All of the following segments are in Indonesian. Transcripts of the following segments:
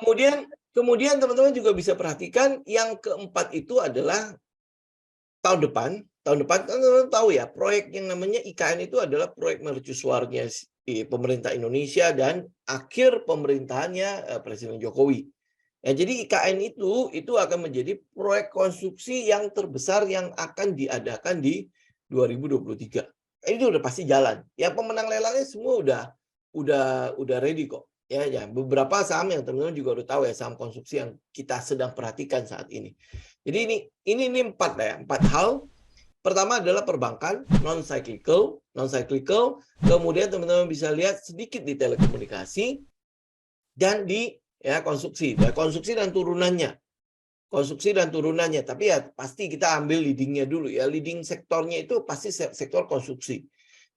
Kemudian teman-teman juga bisa perhatikan yang keempat itu adalah tahun depan kan teman-teman tahu ya, proyek yang namanya IKN itu adalah proyek mercusuarnya pemerintah Indonesia dan akhir pemerintahannya Presiden Jokowi. Ya, jadi IKN itu akan menjadi proyek konstruksi yang terbesar yang akan diadakan di 2023. Ini udah pasti jalan. Ya, pemenang lelangnya semua udah ready kok. Ya, beberapa saham yang teman-teman juga udah tahu ya, saham konstruksi yang kita sedang perhatikan saat ini. Jadi ini 4 hal. Pertama adalah perbankan, non-cyclical, kemudian teman-teman bisa lihat sedikit di telekomunikasi, dan di konstruksi dan turunannya. Tapi ya pasti kita ambil leadingnya dulu ya. Leading sektornya itu pasti sektor konstruksi.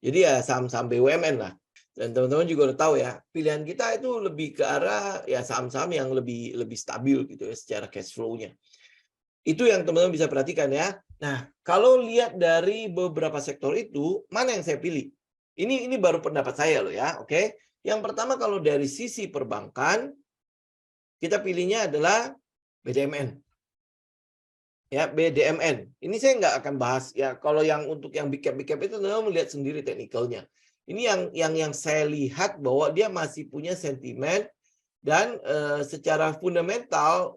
Jadi ya saham-saham BUMN lah. Dan teman-teman juga udah tahu ya, pilihan kita itu lebih ke arah ya saham-saham yang lebih stabil gitu ya secara cash flow-nya. Itu yang teman-teman bisa perhatikan ya. Nah, kalau lihat dari beberapa sektor itu, mana yang saya pilih? Ini baru pendapat saya loh ya, oke? Yang pertama kalau dari sisi perbankan, kita pilihnya adalah BDMN. Ya, BDMN. Ini saya nggak akan bahas ya. Kalau yang untuk yang big cap itu teman-teman melihat sendiri teknikalnya. Ini yang saya lihat bahwa dia masih punya sentimen dan secara fundamental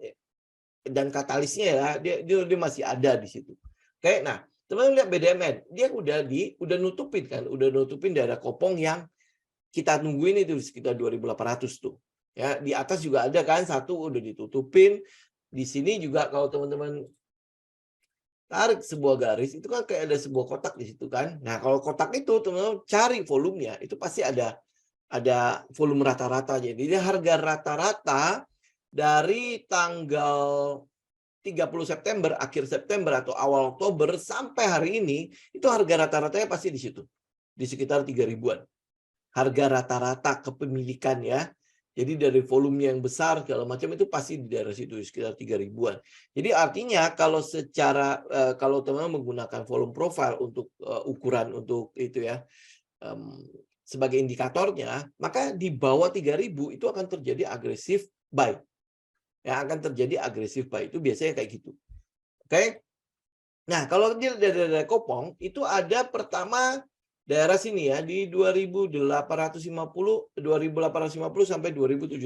dan katalisnya ya, dia masih ada di situ. Oke, nah teman-teman lihat BDMN, dia udah nutupin daerah kopong yang kita nungguin itu sekitar 2.800 tuh. Ya, di atas juga ada kan satu udah ditutupin. Di sini juga kalau teman-teman tarik sebuah garis itu kan kayak ada sebuah kotak di situ kan. Nah, kalau kotak itu teman-teman cari volumenya, itu pasti ada volume rata-rata. Jadi harga rata-rata dari tanggal 30 September, akhir September atau awal Oktober sampai hari ini, itu harga rata-ratanya pasti di situ. Di sekitar 3.000-an. Harga rata-rata kepemilikan ya. Jadi dari volume yang besar segala macam itu pasti di daerah situ sekitar 3.000-an. Jadi artinya kalau kalau teman-teman menggunakan volume profile untuk ukuran untuk itu ya sebagai indikatornya, maka di bawah 3.000 itu akan terjadi agresif buy. Yang akan terjadi agresif buy itu biasanya kayak gitu. Oke. Nah, kalau dia dari daerah kopong itu ada pertama daerah sini ya di 2.850 sampai 2.750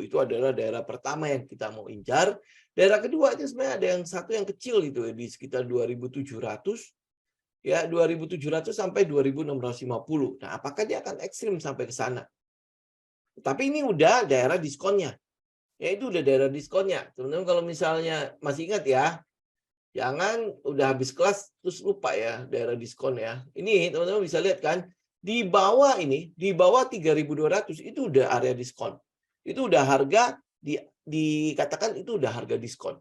itu adalah daerah pertama yang kita mau incar. Daerah kedua itu sebenarnya ada yang satu yang kecil gitu ya di sekitar 2.700 ya 2.700 sampai 2.650. Nah, apakah dia akan ekstrim sampai ke sana? Tapi ini udah daerah diskonnya. Ya itu udah daerah diskonnya. Teman-teman kalau misalnya masih ingat ya, jangan udah habis kelas terus lupa ya daerah diskon ya. Ini teman-teman bisa lihat kan, di bawah 3.200 itu udah area diskon. Itu udah harga dikatakan itu udah harga diskon.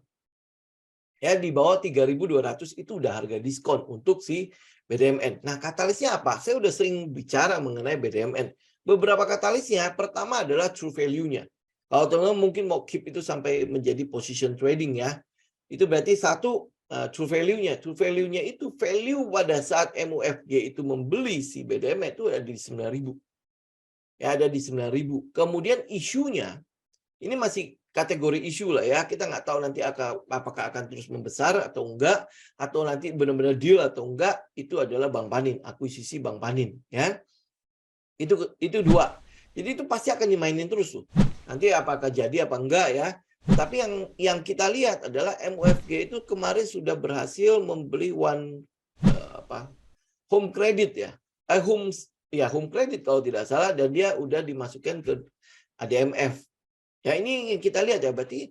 Ya, di bawah 3.200 itu udah harga diskon untuk si BDMN. Nah, katalisnya apa? Saya udah sering bicara mengenai BDMN. Beberapa katalisnya, pertama adalah true value-nya. Kalau teman-teman mungkin mau keep itu sampai menjadi position trading ya, itu berarti satu true value-nya. True value-nya itu value pada saat MUFG itu membeli si BDM itu ada di 9.000. Ya, ada di 9.000. Kemudian isunya, ini masih kategori isu lah ya. Kita nggak tahu nanti apakah akan terus membesar atau enggak, atau nanti benar-benar deal atau enggak, itu adalah Bank Panin, akuisisi Bank Panin ya. Itu dua. Jadi itu pasti akan dimainin terus tuh. Nanti apakah jadi apa enggak ya. Tapi yang kita lihat adalah MUFG itu kemarin sudah berhasil membeli home credit ya. Home credit kalau tidak salah, dan dia udah dimasukkan ke ADMF. Ya ini kita lihat ya, berarti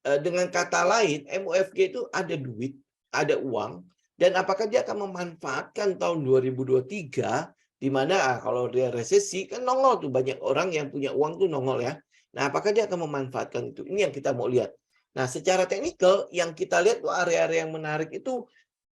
dengan kata lain MUFG itu ada duit, ada uang, dan apakah dia akan memanfaatkan tahun 2023 di mana kalau dia resesi kan nongol tuh, banyak orang yang punya uang tuh nongol ya. Nah, apakah dia akan memanfaatkan itu? Ini yang kita mau lihat. Nah, secara teknikal yang kita lihat tuh area-area yang menarik itu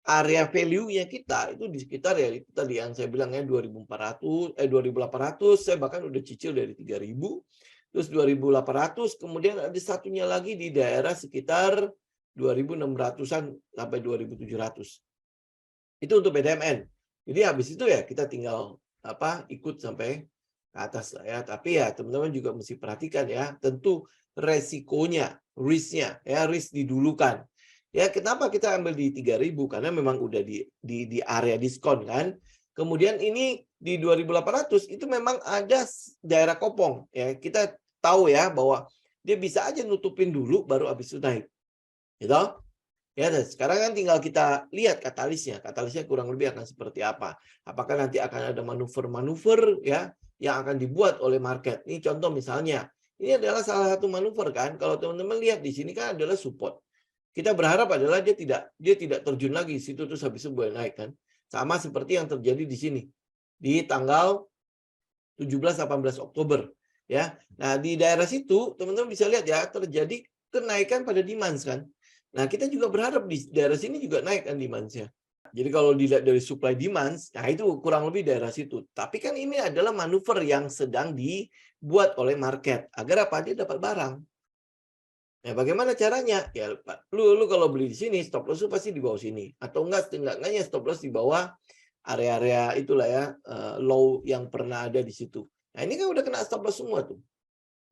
area value-nya kita itu di sekitar ya tadi yang saya bilang ya 2.800, saya bahkan udah cicil dari 3.000, terus 2.800, kemudian ada satunya lagi di daerah sekitar 2.600-an sampai 2.700. Itu untuk BDMN. Jadi habis itu ya kita tinggal ikut sampai ke atas lah ya. Tapi ya teman-teman juga mesti perhatikan ya, tentu resikonya, risk-nya ya, risk didulukan. Ya, kenapa kita ambil di 3.000? Karena memang udah di area diskon kan. Kemudian ini di 2.800 itu memang ada daerah kopong ya. Kita tahu ya bahwa dia bisa aja nutupin dulu baru habis itu naik. Gitu. Ya, dan sekarang kan tinggal kita lihat katalisnya. Katalisnya kurang lebih akan seperti apa. Apakah nanti akan ada manuver-manuver ya yang akan dibuat oleh market. Ini contoh misalnya. Ini adalah salah satu manuver kan. Kalau teman-teman lihat di sini kan adalah support. Kita berharap adalah dia tidak terjun lagi situ terus habis itu boleh naik kan. Sama seperti yang terjadi di sini. Di tanggal 17-18 Oktober ya. Nah, di daerah situ teman-teman bisa lihat ya terjadi kenaikan pada demand kan. Nah, kita juga berharap di daerah sini juga naik kan demand-nya. Jadi kalau dilihat dari supply demand, nah itu kurang lebih daerah situ. Tapi kan ini adalah manuver yang sedang dibuat oleh market agar apa? Dia dapat barang. Nah, bagaimana caranya? Ya, lu kalau beli di sini stop loss pasti di bawah sini atau enggak setidaknya stop loss di bawah area-area itulah ya, low yang pernah ada di situ. Nah, ini kan udah kena stop loss semua tuh.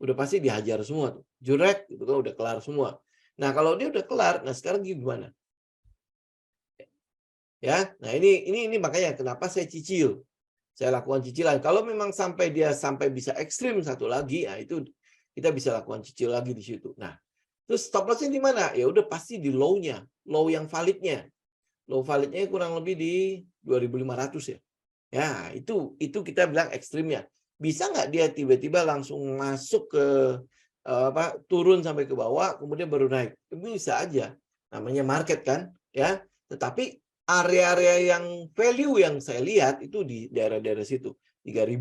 Udah pasti dihajar semua tuh. Jurek itu kan udah kelar semua. Nah, kalau dia udah kelar, nah sekarang gimana? Ya, nah ini makanya kenapa saya cicil. Saya lakukan cicilan. Kalau memang sampai bisa ekstrim satu lagi, ya itu kita bisa lakukan cicil lagi di situ. Nah, terus stop loss-nya di mana? Ya udah pasti di low-nya, low yang validnya. Low validnya kurang lebih di 2.500 ya. Ya, itu kita bilang ekstrimnya. Bisa nggak dia tiba-tiba langsung masuk ke turun sampai ke bawah kemudian baru naik? Bisa aja. Namanya market kan, ya. Tetapi area-area yang value yang saya lihat itu di daerah-daerah situ. 3.000,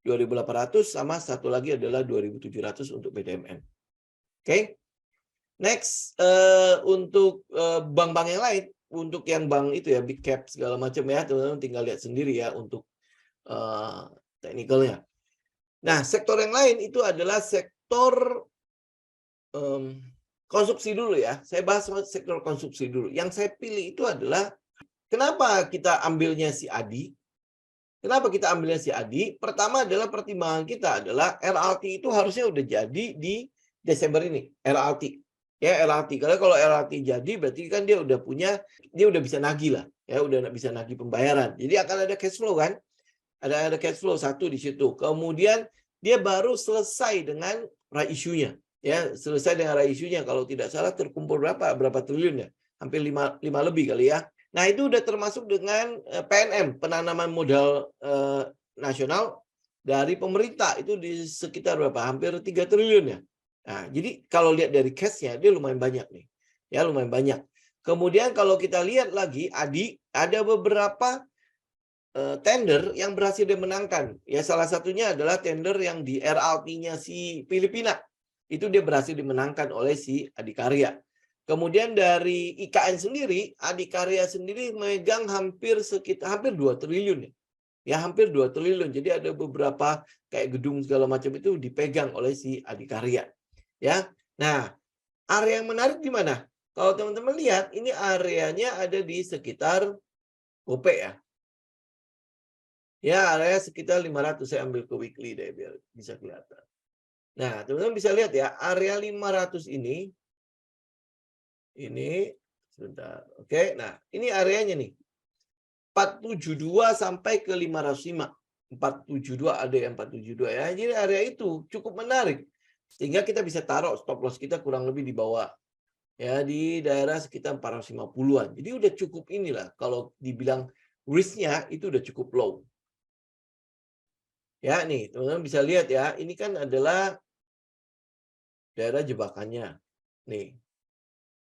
2.800 sama satu lagi adalah 2.700 untuk BDMN. Oke. Next untuk bank-bank yang lain, untuk yang bank itu ya big cap segala macam ya, teman-teman tinggal lihat sendiri ya untuk teknikalnya. Nah, sektor yang lain itu adalah sektor konsumsi dulu ya. Saya bahas sektor konsumsi dulu. Yang saya pilih itu adalah kenapa kita ambilnya si Adi? Kenapa kita ambilnya si Adi? Pertama adalah pertimbangan kita adalah RLT itu harusnya udah jadi di Desember ini. RLT. Ya, RLT. Karena kalau RLT jadi berarti kan dia udah bisa nagih lah. Ya, udah bisa nagih pembayaran. Jadi akan ada cash flow kan? Ada cash flow satu di situ. Kemudian dia baru selesai dengan right issue-nya. Ya, selesai dengan right issue-nya. Kalau tidak salah terkumpul berapa triliun ya? Hampir 5 lebih kali ya. Nah, itu udah termasuk dengan PNM, penanaman modal nasional dari pemerintah. Itu di sekitar berapa? Hampir 3 triliun ya. Nah, jadi kalau lihat dari cash-nya, dia lumayan banyak nih. Ya, lumayan banyak. Kemudian kalau kita lihat lagi, Adi, ada beberapa tender yang berhasil dimenangkan. Ya, salah satunya adalah tender yang di RLT-nya si Filipina. Itu dia berhasil dimenangkan oleh si Adikarya. Kemudian dari IKN sendiri, Adikarya sendiri memegang hampir 2 triliun. Ya, hampir 2 triliun. Jadi ada beberapa kayak gedung segala macam itu dipegang oleh si Adikarya. Ya. Nah, area yang menarik di mana? Kalau teman-teman lihat, ini areanya ada di sekitar GoPay ya. Ya, area sekitar 500. Saya ambil ke weekly deh biar bisa kelihatan. Nah, teman-teman bisa lihat ya, area 500 ini sebentar. Oke, nah, ini areanya nih. 472 sampai ke 505. 472 ada yang 472 ya. Jadi area itu cukup menarik. Sehingga kita bisa taruh stop loss kita kurang lebih di bawah. Ya, di daerah sekitar 450-an. Jadi udah cukup inilah kalau dibilang risk-nya itu udah cukup low. Ya, nih, teman-teman bisa lihat ya. Ini kan adalah daerah jebakannya. Nih.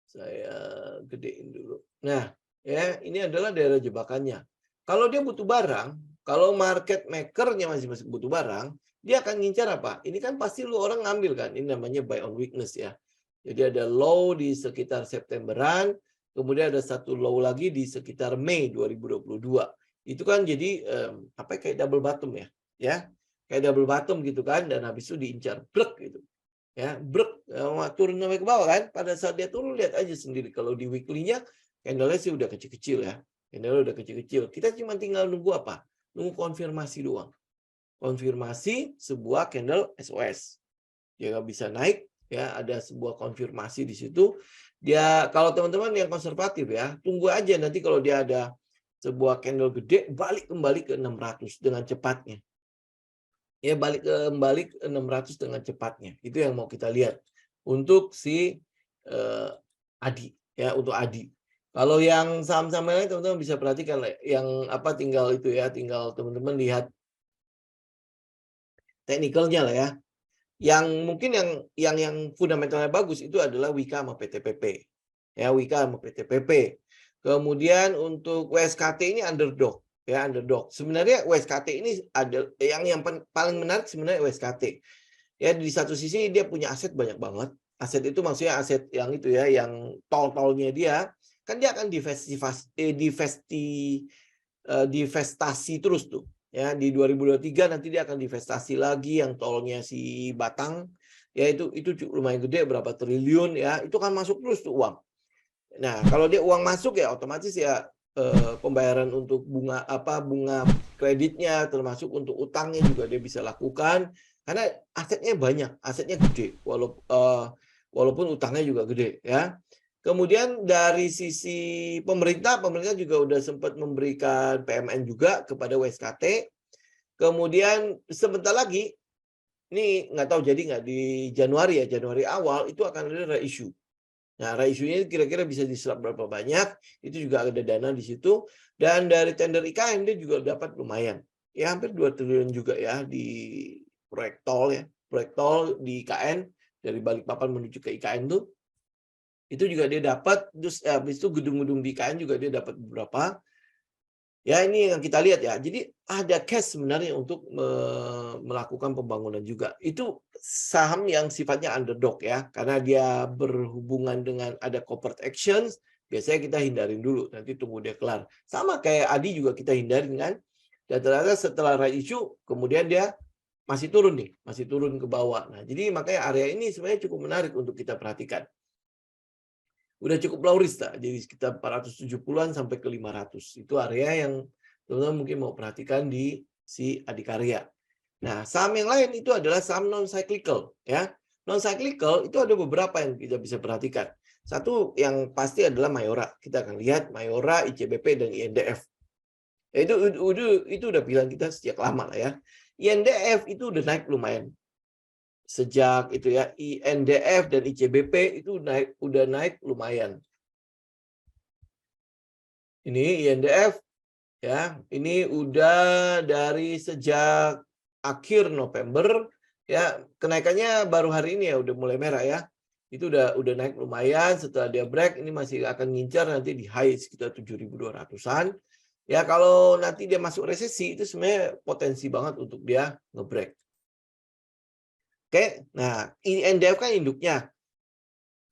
Saya gedein dulu. Nah, ya, ini adalah daerah jebakannya. Kalau dia butuh barang, kalau market maker-nya masih butuh barang, dia akan ngincar apa? Ini kan pasti lu orang ngambil kan. Ini namanya buy on weakness ya. Jadi ada low di sekitar Septemberan, kemudian ada satu low lagi di sekitar Mei 2022. Itu kan jadi kayak double bottom ya. Ya. Kayak double bottom gitu kan, dan habis itu diincar blek gitu. Ya, turun sampai ke bawah kan. Pada saat dia turun, lihat aja sendiri. Kalau di weekly-nya, candle-nya sih udah kecil-kecil ya. Candle udah kecil-kecil. Kita cuma tinggal nunggu apa? Nunggu konfirmasi doang. konfirmasi sebuah candle SOS. Dia nggak bisa naik, ya ada sebuah konfirmasi di situ. Dia kalau teman-teman yang konservatif ya, tunggu aja nanti kalau dia ada sebuah candle gede, balik kembali ke 600 dengan cepatnya. Ya balik kembali ke 600 dengan cepatnya. Itu yang mau kita lihat untuk si Adi, ya untuk Adi. Kalau yang saham-saham lain teman-teman bisa perhatikan yang apa tinggal itu ya, tinggal teman-teman lihat teknikalnya lah ya. Yang mungkin yang fundamentalnya bagus itu adalah Wika sama PTPP. Ya, Wika sama PTPP. Kemudian untuk WSKT ini underdog, ya underdog. Sebenarnya WSKT ini ada yang paling menarik sebenarnya WSKT. Ya di satu sisi dia punya aset banyak banget. Aset itu maksudnya aset yang itu ya, yang tol-tolnya dia kan dia akan divestasi terus tuh. Ya, di 2023 nanti dia akan divestasi lagi yang tolnya si Batang. Ya itu cukup lumayan gede berapa triliun ya. Itu kan masuk terus tuh uang. Nah, kalau dia uang masuk ya otomatis ya pembayaran untuk bunga kreditnya termasuk untuk utangnya juga dia bisa lakukan karena asetnya banyak, asetnya gede walaupun utangnya juga gede ya. Kemudian dari sisi pemerintah juga udah sempat memberikan PMN juga kepada WSKT. Kemudian sebentar lagi, ini nggak tahu jadi nggak di Januari awal itu akan ada reissue. Nah, reissue-nya kira-kira bisa diserap berapa banyak, itu juga ada dana di situ. Dan dari tender IKN dia juga dapat lumayan. Ya hampir 2 triliun juga ya di proyek tol ya. Proyek tol di IKN dari Balikpapan menuju ke IKN tuh. Itu juga dia dapat, terus habis itu gedung-gedung di IKN juga dia dapat beberapa. Ya ini yang kita lihat ya. Jadi ada cash sebenarnya untuk melakukan pembangunan juga. Itu saham yang sifatnya underdog ya. Karena dia berhubungan dengan ada corporate actions, biasanya kita hindarin dulu. Nanti tunggu dia kelar. Sama kayak Adi juga kita hindarin kan. Dan ternyata setelah right issue, kemudian dia masih turun nih. Masih turun ke bawah. Nah jadi makanya area ini sebenarnya cukup menarik untuk kita perhatikan. Udah cukup low risk tak? Jadi sekitar 470-an sampai ke 500. Itu area yang teman-teman mungkin mau perhatikan di si Adikarya. Nah, saham yang lain itu adalah saham non-cyclical. Ya. Non-cyclical itu ada beberapa yang kita bisa perhatikan. Satu yang pasti adalah Mayora. Kita akan lihat Mayora, ICBP, dan INDF. Ya, itu udah pilihan kita sejak lama lah ya. INDF itu udah naik lumayan. Sejak itu ya INDF dan ICBP itu udah naik lumayan. Ini INDF ya, ini udah dari sejak akhir November ya, kenaikannya baru hari ini ya udah mulai merah ya. Itu udah naik lumayan, setelah dia break ini masih akan ngincar nanti di high sekitar 7.200-an. Ya kalau nanti dia masuk resesi itu sebenarnya potensi banget untuk dia ngebreak. Oke, nah INDF kan induknya.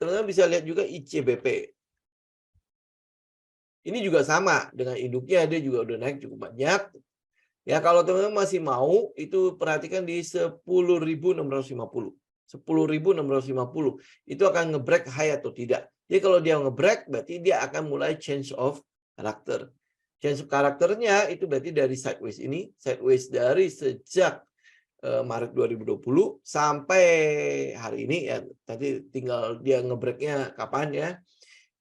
Teman-teman bisa lihat juga ICBP. Ini juga sama dengan induknya, dia juga udah naik cukup banyak. Ya kalau teman-teman masih mau, itu perhatikan di 10.650. 10.650. Itu akan ngebreak high atau tidak. Jadi kalau dia ngebreak, berarti dia akan mulai change of karakter. Change of karakternya itu berarti dari sideways ini. Sideways dari sejak Maret 2020 sampai hari ini ya, tadi tinggal dia ngebreaknya kapan ya.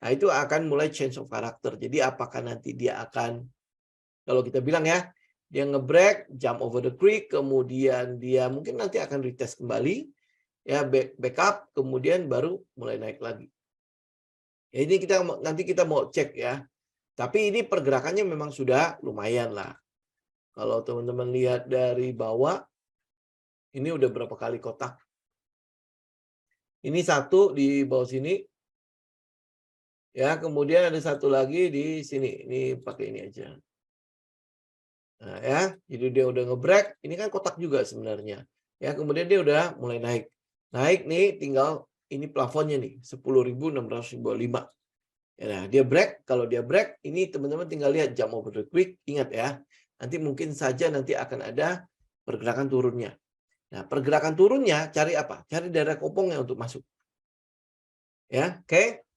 Nah itu akan mulai change of karakter. Jadi apakah nanti dia akan, kalau kita bilang ya, dia ngebreak, jump over the creek, kemudian dia mungkin nanti akan retest kembali, ya backup, kemudian baru mulai naik lagi. Ya, ini nanti kita mau cek ya. Tapi ini pergerakannya memang sudah lumayan lah. Kalau teman-teman lihat dari bawah, ini udah berapa kali kotak. Ini satu di bawah sini. Ya, kemudian ada satu lagi di sini. Ini pakai ini aja. Nah, ya, jadi dia udah ngebreak. Ini kan kotak juga sebenarnya. Ya, kemudian dia udah mulai naik. Naik nih, tinggal ini plafonnya nih, 10.655. Ya, nah, dia break. Kalau dia break, ini teman-teman tinggal lihat jump over the creek. Ingat ya, nanti mungkin saja nanti akan ada pergerakan turunnya. Nah, pergerakan turunnya cari apa? Cari daerah kopongnya untuk masuk. Ya, oke.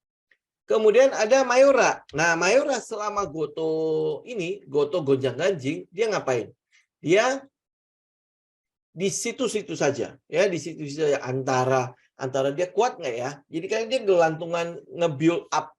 Kemudian ada Mayora. Nah, Mayora selama Goto gonjang-ganjing, dia ngapain? Dia di situ-situ saja, ya di situ-situ saja antara dia kuat nggak ya. Jadi kan dia gelantungan nge-build up,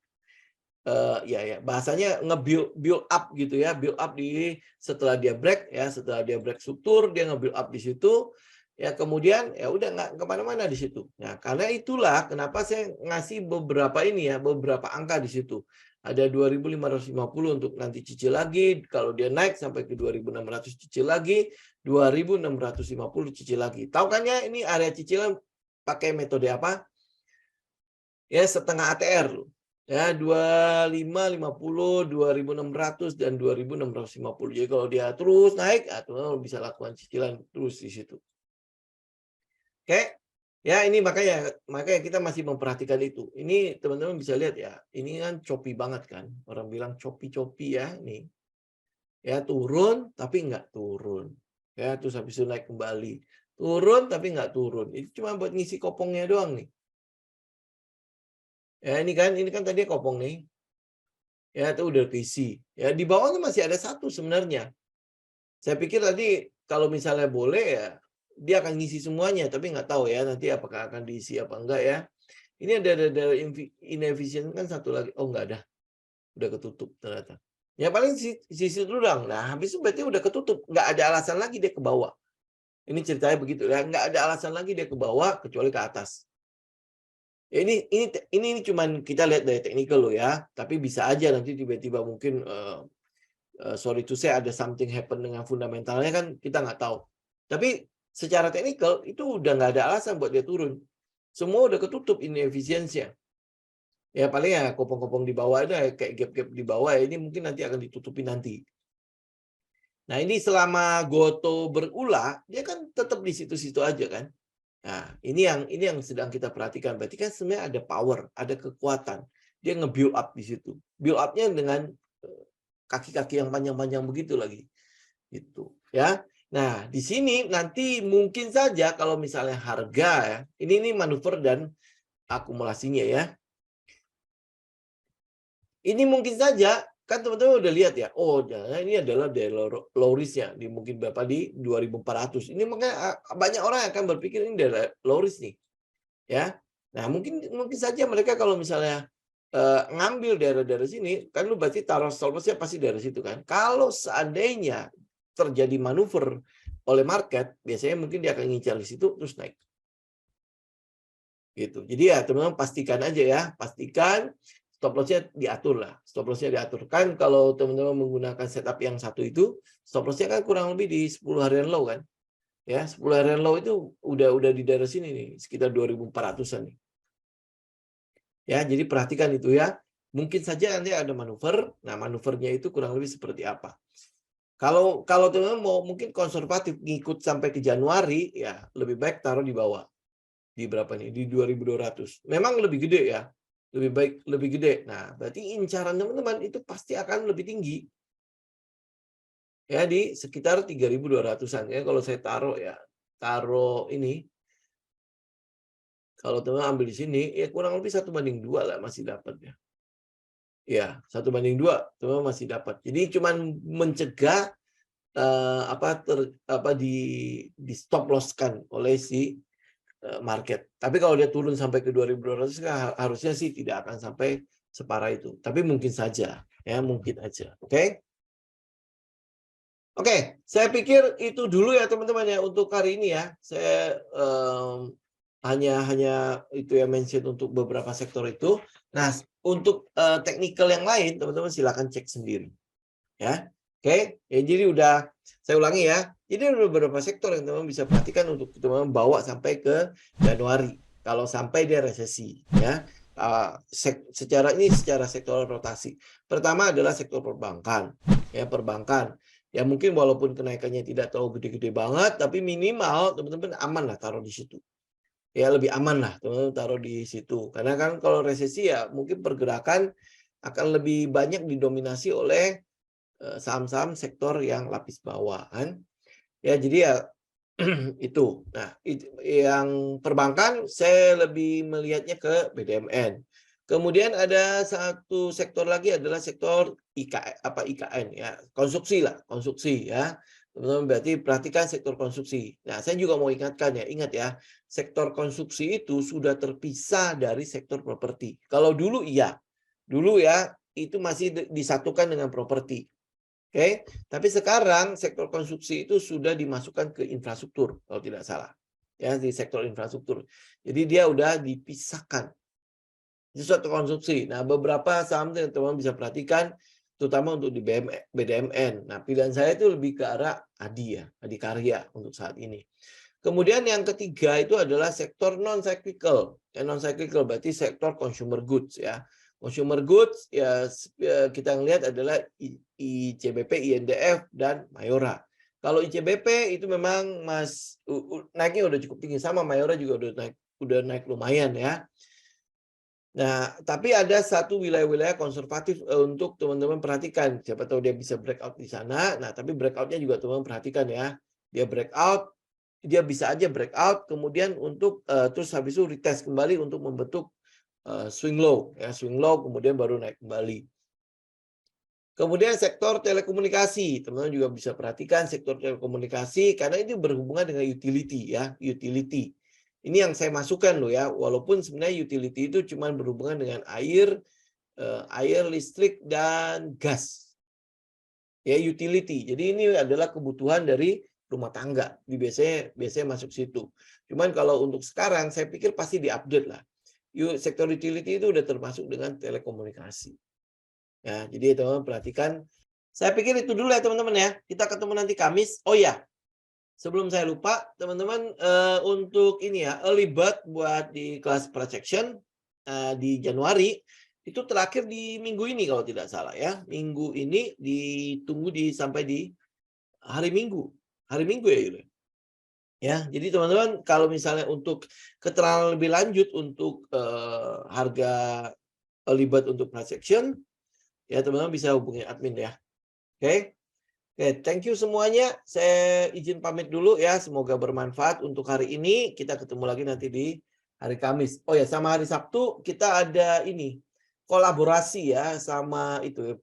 ya bahasanya nge-build up gitu ya, build up di setelah dia break ya, setelah dia break struktur dia nge-build up di situ. Ya kemudian ya udah nggak kemana-mana di situ. Nah karena itulah kenapa saya ngasih beberapa ini ya, beberapa angka di situ. Ada 2.550 untuk nanti cicil lagi. Kalau dia naik sampai ke 2.600 cicil lagi, 2.650 cicil lagi. Tahu kan ya ini area cicilan pakai metode apa? Ya setengah ATR loh. Ya 2550, 2.600 dan 2.650. Jadi kalau dia terus naik, atau bisa lakukan cicilan terus di situ. Oke, ya ini makanya kita masih memperhatikan itu. Ini teman-teman bisa lihat ya, ini kan choppy banget kan. Orang bilang choppy ya ini. Ya turun tapi nggak turun. Ya terus habis itu naik kembali. Turun tapi nggak turun. Itu cuma buat ngisi kopongnya doang nih. Ya ini kan tadi kopong nih. Ya itu udah keisi. Ya di bawahnya masih ada satu sebenarnya. Saya pikir tadi kalau misalnya boleh ya dia akan ngisi semuanya, tapi nggak tahu ya nanti apakah akan diisi apa enggak ya. Ini ada inefisien kan satu lagi. Oh nggak ada, udah ketutup ternyata. Ya paling sisi tudang. Nah habis itu berarti udah ketutup, nggak ada alasan lagi dia ke bawah. Ini ceritanya begitu ya, nggak ada alasan lagi dia ke bawah kecuali ke atas. Ya, ini cuman kita lihat dari teknikal loh ya, tapi bisa aja nanti tiba-tiba mungkin sorry to say ada something happen dengan fundamentalnya kan kita nggak tahu. Tapi secara teknikal itu udah nggak ada alasan buat dia turun. Semua udah ketutup inefisiensinya. Ya paling ya kopong-kopong di bawah ada kayak gap-gap di bawah ya, ini mungkin nanti akan ditutupi nanti. Nah ini selama Goto berulah dia kan tetap di situ-situ aja kan. Nah ini yang sedang kita perhatikan. Berarti kan sebenarnya ada power, ada kekuatan. Dia nge-build up di situ. Build up-nya dengan kaki-kaki yang panjang-panjang begitu lagi. Gitu ya. Nah, di sini nanti mungkin saja kalau misalnya harga ya, ini manuver dan akumulasinya ya. Ini mungkin saja kan teman-teman udah lihat ya. Oh, ini adalah dari low risk-nya di mungkin berapa di 2.400. Ini makanya banyak orang akan berpikir ini dari low risk nih. Ya. Nah, mungkin saja mereka kalau misalnya ngambil daerah-daerah sini, kan lu berarti taruh stop loss-nya pasti dari situ kan. Kalau seandainya terjadi manuver oleh market, biasanya mungkin dia akan ngincar di situ terus naik. Gitu. Jadi ya teman-teman pastikan aja ya, pastikan stop loss-nya diatur lah. Stop loss-nya diatur. Kan kalau teman-teman menggunakan setup yang satu itu, stop loss-nya kan kurang lebih di 10 harian low kan. Ya, 10 harian low itu udah di daerah sini nih, sekitar 2.400-an nih. Ya, jadi perhatikan itu ya. Mungkin saja nanti ada manuver. Nah, manuvernya itu kurang lebih seperti apa. Kalau teman-teman mau mungkin konservatif ngikut sampai ke Januari, ya lebih baik taruh di bawah. Di berapa nih? Di 2.200. Memang lebih gede ya. Lebih baik lebih gede. Nah, berarti incaran teman-teman itu pasti akan lebih tinggi. Ya di sekitar 3.200-an ya kalau saya taruh ya. Taruh ini. Kalau teman-teman ambil di sini ya kurang lebih 1:2 lah masih dapat ya. Ya, 1:2 teman-teman masih dapat. Jadi cuman mencegah di stop loss-kan oleh si market. Tapi kalau dia turun sampai ke 2.200 harusnya sih tidak akan sampai separah itu. Tapi mungkin saja, ya mungkin aja. Oke? Oke, saya pikir itu dulu ya teman-teman ya untuk hari ini ya. Saya hanya itu yang mention untuk beberapa sektor itu. Nah, untuk teknikal yang lain teman-teman silakan cek sendiri. Ya. Oke, ya jadi udah saya ulangi ya. Jadi ada beberapa sektor yang teman-teman bisa perhatikan untuk teman-teman bawa sampai ke Januari. Kalau sampai dia resesi, ya. Secara sektor rotasi. Pertama adalah sektor perbankan. Ya, perbankan. Ya mungkin walaupun kenaikannya tidak terlalu gede-gede banget, tapi minimal teman-teman aman lah taruh di situ. Ya lebih aman lah teman-teman taruh di situ. Karena kan kalau resesi ya mungkin pergerakan akan lebih banyak didominasi oleh saham-saham sektor yang lapis bawah kan. Ya jadi ya itu. Nah, yang perbankan saya lebih melihatnya ke BDMN. Kemudian ada satu sektor lagi adalah sektor IKN ya, konstruksi lah, konstruksi ya. Teman-teman berarti perhatikan sektor konsumsi. Nah, saya juga mau ingatkan ya, ingat ya, sektor konsumsi itu sudah terpisah dari sektor properti. Kalau dulu iya, dulu ya itu masih disatukan dengan properti. Oke, tapi sekarang sektor konsumsi itu sudah dimasukkan ke infrastruktur kalau tidak salah. Ya, di sektor infrastruktur. Jadi dia udah dipisahkan. Itu suatu konsumsi. Nah, beberapa saham yang teman-teman bisa perhatikan terutama untuk di BDMN. Nah, pilihan saya itu lebih ke arah ADI ya, Adikarya untuk saat ini. Kemudian yang ketiga itu adalah sektor non-cyclical. Non-cyclical berarti sektor consumer goods ya. Consumer goods ya kita lihat adalah ICBP, INDF, dan Mayora. Kalau ICBP itu memang naiknya udah cukup tinggi, sama Mayora juga udah naik lumayan ya. Nah, tapi ada satu wilayah-wilayah konservatif untuk teman-teman perhatikan. Siapa tahu dia bisa breakout di sana. Nah, tapi breakout-nya juga teman-teman perhatikan ya. Dia breakout, dia bisa aja breakout, kemudian untuk terus habis itu retest kembali untuk membentuk swing low, ya swing low, kemudian baru naik kembali. Kemudian sektor telekomunikasi, teman-teman juga bisa perhatikan sektor telekomunikasi karena ini berhubungan dengan utility ya, utility. Ini yang saya masukkan loh ya, walaupun sebenarnya utility itu cuma berhubungan dengan air, listrik, dan gas. Ya, utility. Jadi ini adalah kebutuhan dari rumah tangga. Biasanya masuk situ. Cuman kalau untuk sekarang, saya pikir pasti diupdate lah. Sektor utility itu udah termasuk dengan telekomunikasi. Ya, jadi teman-teman perhatikan. Saya pikir itu dulu ya teman-teman ya. Kita ketemu nanti Kamis. Oh ya, sebelum saya lupa, teman-teman untuk ini ya, early bird buat di kelas projection di Januari, itu terakhir di minggu ini kalau tidak salah ya. Minggu ini ditunggu sampai di hari Minggu. Hari Minggu ya, Yuli? Ya, jadi teman-teman kalau misalnya untuk keterangan lebih lanjut untuk harga early bird untuk projection, ya teman-teman bisa hubungi admin ya. Oke. Oke, thank you semuanya. Saya izin pamit dulu ya. Semoga bermanfaat untuk hari ini. Kita ketemu lagi nanti di hari Kamis. Oh ya, sama hari Sabtu kita ada ini kolaborasi ya sama itu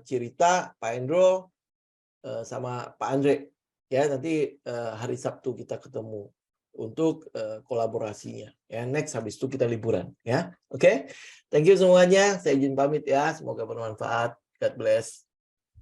Cirita, Pak Endro, sama Pak Andre. Ya, nanti hari Sabtu kita ketemu untuk kolaborasinya. Ya, next habis itu kita liburan ya. Oke. Thank you semuanya. Saya izin pamit ya. Semoga bermanfaat. God bless.